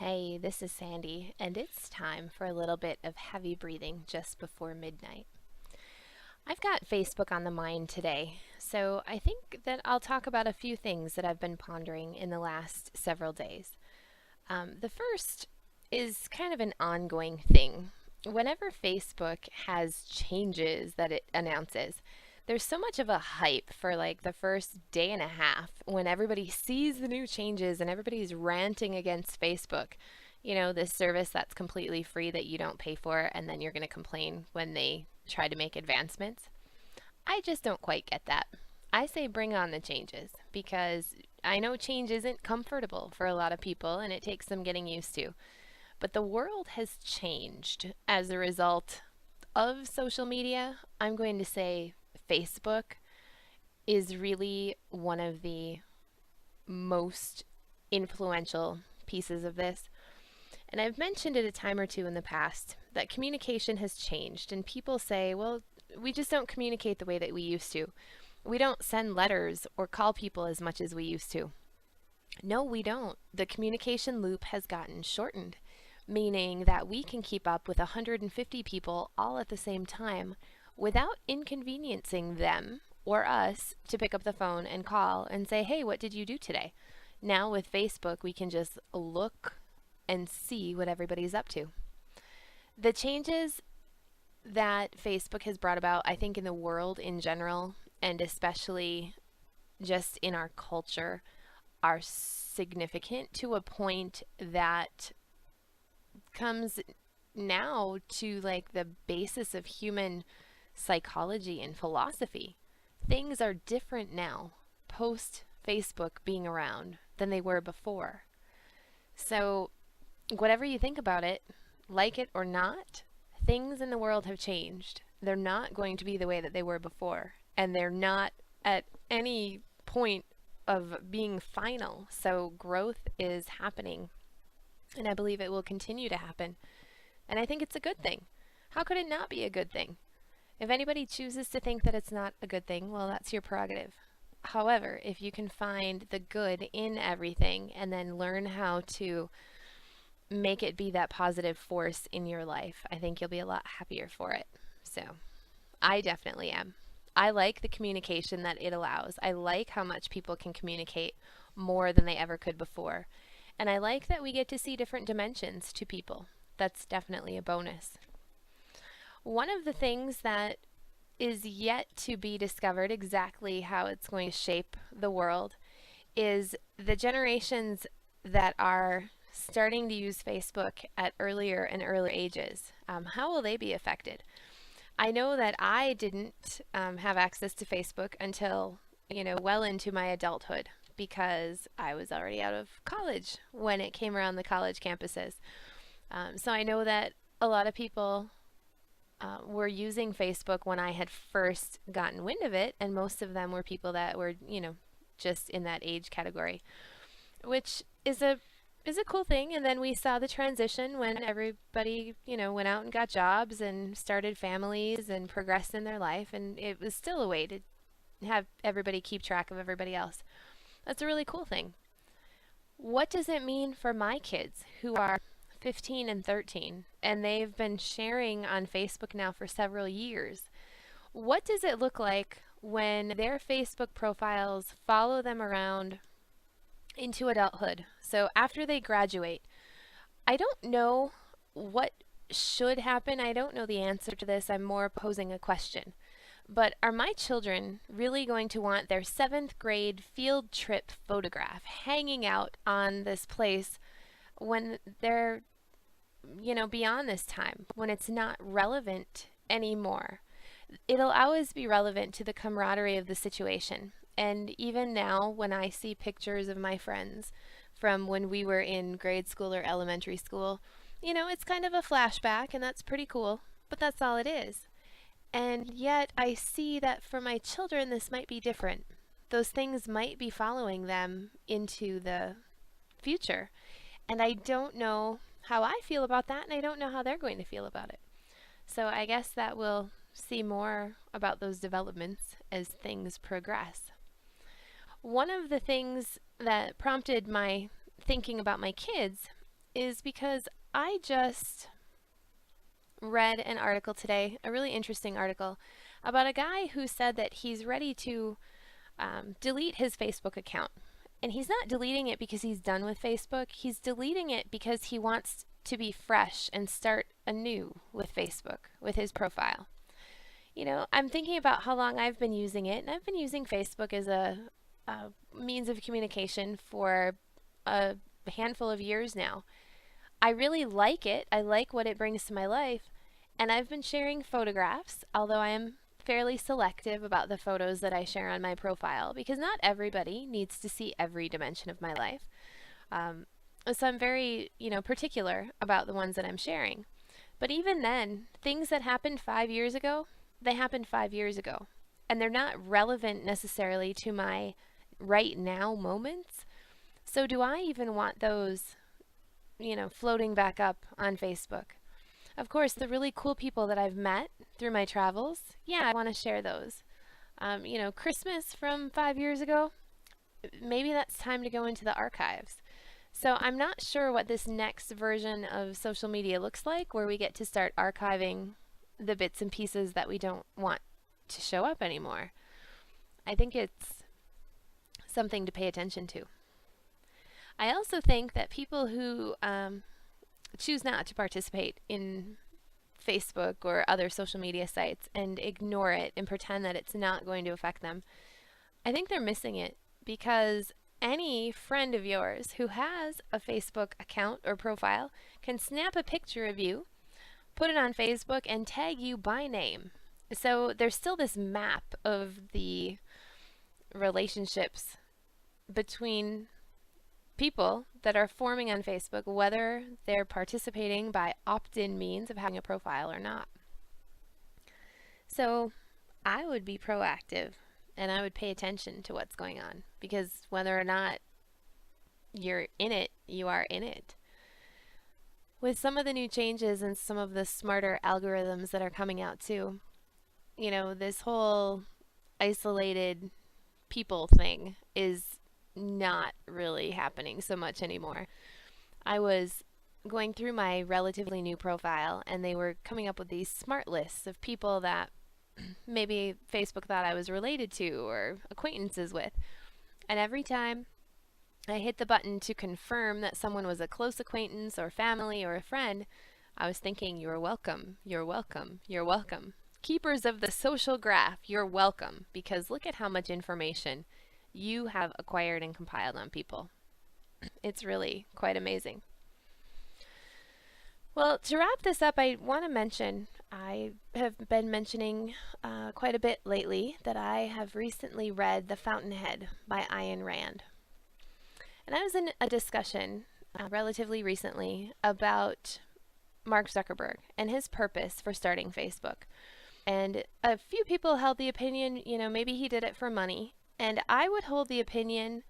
Hey, this is Sandy, and it's time for a little bit of heavy breathing just before midnight. I've got Facebook on the mind today, so I think that I'll talk about a few things that I've been pondering in the last several days. The first is kind of an ongoing thing. Whenever Facebook has changes that it announces, there's so much of a hype for like the first day and a half when everybody sees the new changes and everybody's ranting against Facebook. You know, this service that's completely free that you don't pay for, and then you're going to complain when they try to make advancements. I just don't quite get that. I say bring on the changes because I know change isn't comfortable for a lot of people and it takes some getting used to. But the world has changed as a result of social media. I'm going to say Facebook is really one of the most influential pieces of this. And I've mentioned it a time or two in the past that communication has changed, and people say, well, we just don't communicate the way that we used to. We don't send letters or call people as much as we used to. No, we don't. The communication loop has gotten shortened, meaning that we can keep up with 150 people all at the same time without inconveniencing them or us to pick up the phone and call and say, hey, what did you do today? Now with Facebook, we can just look and see what everybody's up to. The changes that Facebook has brought about, I think, in the world in general, and especially just in our culture, are significant to a point that comes now to like the basis of human psychology and philosophy. Things are different now, post Facebook being around, than they were before. So, whatever you think about it, like it or not, things in the world have changed. They're not going to be the way that they were before, and they're not at any point of being final. So, growth is happening, and I believe it will continue to happen. And I think it's a good thing. How could it not be a good thing? If anybody chooses to think that it's not a good thing, well, that's your prerogative. However, if you can find the good in everything and then learn how to make it be that positive force in your life, I think you'll be a lot happier for it. So, I definitely am. I like the communication that it allows. I like how much people can communicate more than they ever could before. And I like that we get to see different dimensions to people. That's definitely a bonus. One of the things that is yet to be discovered exactly how it's going to shape the world is the generations that are starting to use Facebook at earlier and earlier ages. How will they be affected? I know that I didn't have access to Facebook until, well into my adulthood because I was already out of college when it came around the college campuses. So I know that a lot of people were using Facebook when I had first gotten wind of it, and most of them were people that were, just in that age category, which is a cool thing. And then we saw the transition when everybody, went out and got jobs and started families and progressed in their life, and it was still a way to have everybody keep track of everybody else. That's a really cool thing. What does it mean for my kids who are 15 and 13 and they've been sharing on Facebook now for several years? What does it look like when their Facebook profiles follow them around into adulthood? So after they graduate, I don't know what should happen. I don't know the answer to this. I'm more posing a question. But are my children really going to want their seventh grade field trip photograph hanging out on this place when they're, beyond this time, when it's not relevant anymore? It'll always be relevant to the camaraderie of the situation. And even now, when I see pictures of my friends from when we were in grade school or elementary school, it's kind of a flashback, and that's pretty cool, but that's all it is. And yet I see that for my children, this might be different. Those things might be following them into the future. And I don't know how I feel about that, and I don't know how they're going to feel about it. So I guess that we'll see more about those developments as things progress. One of the things that prompted my thinking about my kids is because I just read an article today, a really interesting article, about a guy who said that he's ready to delete his Facebook account. And he's not deleting it because he's done with Facebook. He's deleting it because he wants to be fresh and start anew with Facebook, with his profile. I'm thinking about how long I've been using it, and I've been using Facebook as a means of communication for a handful of years now. I really like it. I like what it brings to my life, and I've been sharing photographs, although I am fairly selective about the photos that I share on my profile because not everybody needs to see every dimension of my life. So I'm very, particular about the ones that I'm sharing. But even then, things that happened 5 years ago, they happened 5 years ago. And they're not relevant necessarily to my right now moments. So do I even want those, floating back up on Facebook? Of course, the really cool people that I've met through my travels, yeah, I want to share those. Christmas from 5 years ago, maybe that's time to go into the archives. So I'm not sure what this next version of social media looks like, where we get to start archiving the bits and pieces that we don't want to show up anymore. I think it's something to pay attention to. I also think that people who choose not to participate in Facebook or other social media sites and ignore it and pretend that it's not going to affect them, I think they're missing it, because any friend of yours who has a Facebook account or profile can snap a picture of you, put it on Facebook, and tag you by name. So there's still this map of the relationships between people that are forming on Facebook, whether they're participating by opt-in means of having a profile or not. So I would be proactive and I would pay attention to what's going on, because whether or not you're in it, you are in it. With some of the new changes and some of the smarter algorithms that are coming out too, this whole isolated people thing is not really happening so much anymore. I was going through my relatively new profile, and they were coming up with these smart lists of people that maybe Facebook thought I was related to or acquaintances with. And every time I hit the button to confirm that someone was a close acquaintance or family or a friend, I was thinking, you're welcome, you're welcome, you're welcome. Keepers of the social graph, you're welcome, because look at how much information you have acquired and compiled on people. It's really quite amazing. Well, to wrap this up, I want to mention, I have been mentioning quite a bit lately that I have recently read The Fountainhead by Ayn Rand. And I was in a discussion relatively recently about Mark Zuckerberg and his purpose for starting Facebook. And a few people held the opinion, maybe he did it for money. And I would hold the opinion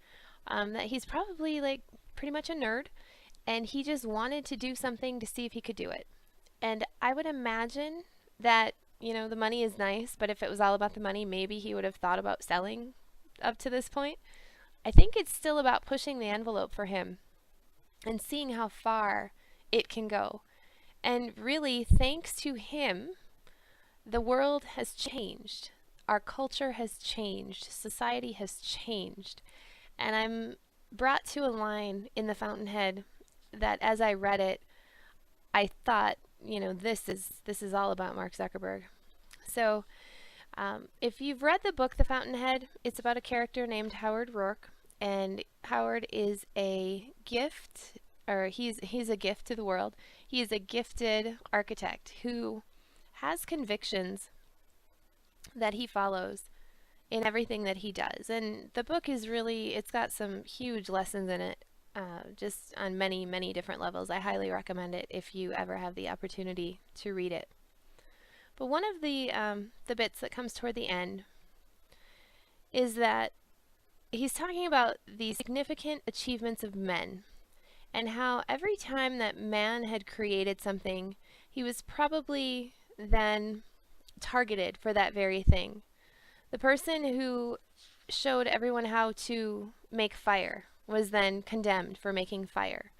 that he's probably pretty much a nerd, and he just wanted to do something to see if he could do it. And I would imagine that, the money is nice, but if it was all about the money, maybe he would have thought about selling up to this point. I think it's still about pushing the envelope for him and seeing how far it can go. And really, thanks to him, the world has changed. Our culture has changed. Society has changed. And I'm brought to a line in The Fountainhead that as I read it, I thought, this is all about Mark Zuckerberg. So if you've read the book The Fountainhead, it's about a character named Howard Rourke. And Howard is a gift, or he's a gift to the world. He is a gifted architect who has convictions that he follows in everything that he does. And the book is really, it's got some huge lessons in it, just on many, many different levels. I highly recommend it if you ever have the opportunity to read it. But one of the bits that comes toward the end is that he's talking about the significant achievements of men, and how every time that man had created something, he was probably then targeted for that very thing. The person who showed everyone how to make fire was then condemned for making fire.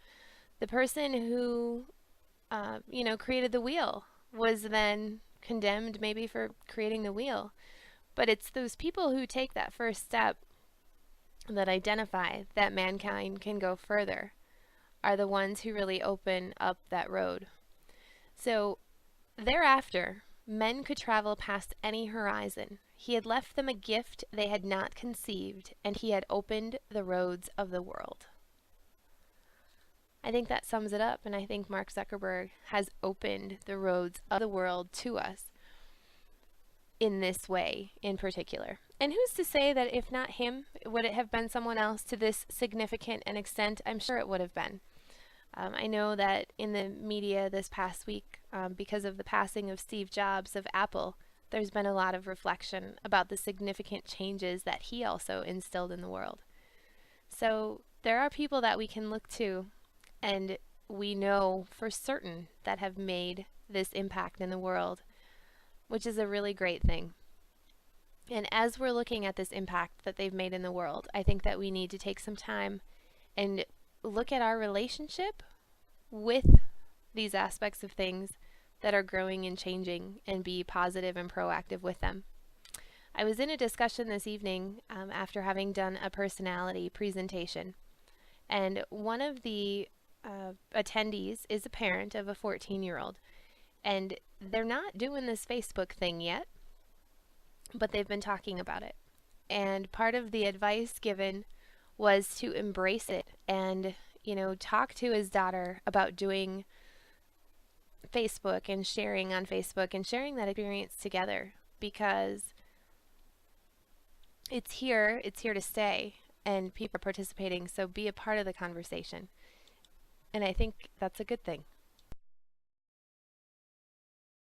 The person who, created the wheel was then condemned maybe for creating the wheel. But it's those people who take that first step that identify that mankind can go further are the ones who really open up that road. So thereafter, men could travel past any horizon. He had left them a gift they had not conceived, and he had opened the roads of the world. I think that sums it up, and I think Mark Zuckerberg has opened the roads of the world to us in this way in particular. And who's to say that if not him, would it have been someone else to this significant an extent? I'm sure it would have been. I know that in the media this past week, because of the passing of Steve Jobs of Apple, there's been a lot of reflection about the significant changes that he also instilled in the world. So there are people that we can look to, and we know for certain that have made this impact in the world, which is a really great thing. And as we're looking at this impact that they've made in the world, I think that we need to take some time and look at our relationship with these aspects of things that are growing and changing and be positive and proactive with them. I was in a discussion this evening after having done a personality presentation, and one of the attendees is a parent of a 14-year-old, and they're not doing this Facebook thing yet, but they've been talking about it. And part of the advice given was to embrace it and, talk to his daughter about doing Facebook and sharing on Facebook and sharing that experience together, because it's here to stay, and people are participating, so be a part of the conversation. And I think that's a good thing.